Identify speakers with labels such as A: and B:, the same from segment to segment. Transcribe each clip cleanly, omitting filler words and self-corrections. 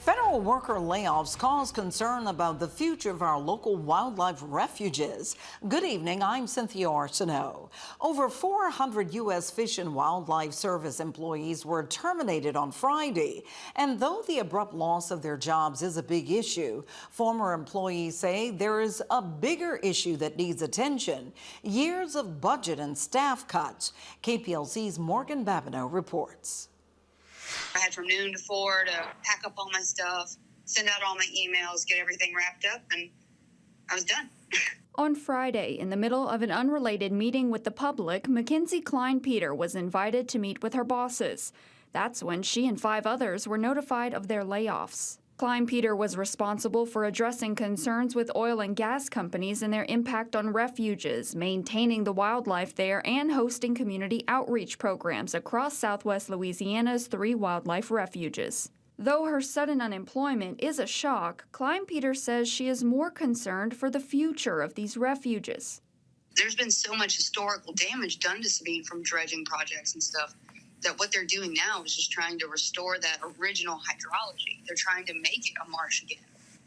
A: Federal worker layoffs cause concern about the future of our local wildlife refuges. Good evening, I'm Cynthia Arsenault. Over 400 U.S. Fish and Wildlife Service employees were terminated on Friday. And though the abrupt loss of their jobs is a big issue, former employees say there is a bigger issue that needs attention: years of budget and staff cuts. KPLC's Morgan Babineau reports.
B: I had from noon to 4 to pack up all my stuff, send out all my emails, get everything wrapped up, and I was done.
C: On Friday, in the middle of an unrelated meeting with the public, Mackenzie Klein-Peter was invited to meet with her bosses. That's when she and 5 others were notified of their layoffs. Klein-Peter was responsible for addressing concerns with oil and gas companies and their impact on refuges, maintaining the wildlife there, and hosting community outreach programs across Southwest Louisiana's 3 wildlife refuges. Though her sudden unemployment is a shock, Klein-Peter says she is more concerned for the future of these refuges.
B: There's been so much historical damage done to Sabine from dredging projects and stuff, that what they're doing now is just trying to restore that original hydrology. They're trying to make it a marsh again.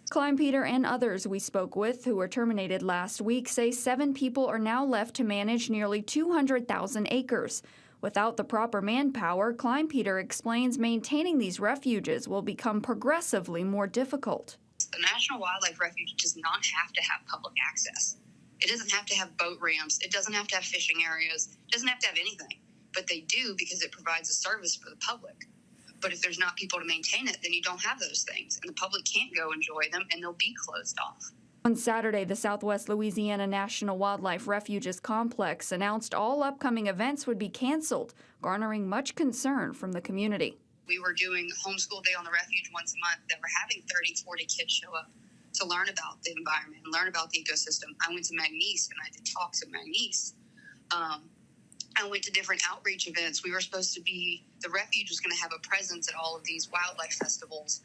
C: Klein-Peter and others we spoke with who were terminated last week say 7 people are now left to manage nearly 200,000 acres. Without the proper manpower, Klein-Peter explains maintaining these refuges will become progressively more difficult.
B: The National Wildlife Refuge does not have to have public access. It doesn't have to have boat ramps. It doesn't have to have fishing areas. It doesn't have to have anything. But they do because it provides a service for the public. But if there's not people to maintain it, then you don't have those things, and the public can't go enjoy them, and they'll be closed off.
C: On Saturday, the Southwest Louisiana National Wildlife Refuges Complex announced all upcoming events would be canceled, garnering much concern from the community.
B: We were doing homeschool day on the refuge once a month that were having 30, 40 kids show up to learn about the environment and learn about the ecosystem. I went to Magnice, and I did talks at Magnice. I went to different outreach events. We were supposed to be, the refuge was going to have a presence at all of these wildlife festivals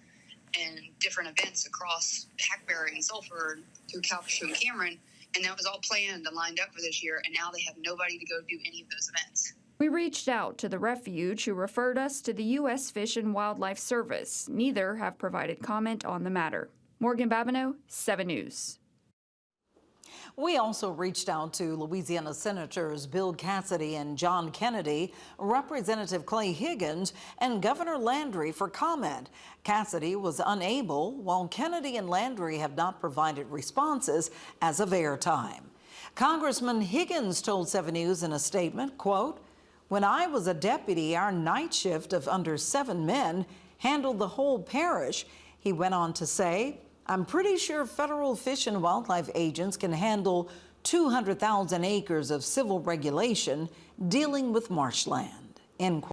B: and different events across Hackberry and Sulphur through Calcasieu and Cameron. And that was all planned and lined up for this year. And now they have nobody to go do any of those events.
C: We reached out to the refuge, who referred us to the U.S. Fish and Wildlife Service. Neither have provided comment on the matter. Morgan Babineau, 7 News.
A: We also reached out to Louisiana Senators Bill Cassidy and John Kennedy, Representative Clay Higgins, and Governor Landry for comment. Cassidy was unable, while Kennedy and Landry have not provided responses as of airtime. Congressman Higgins told 7 News in a statement, quote, "When I was a deputy, our night shift of under 7 men handled the whole parish." He went on to say, "I'm pretty sure federal fish and wildlife agents can handle 200,000 acres of civil regulation dealing with marshland." End quote.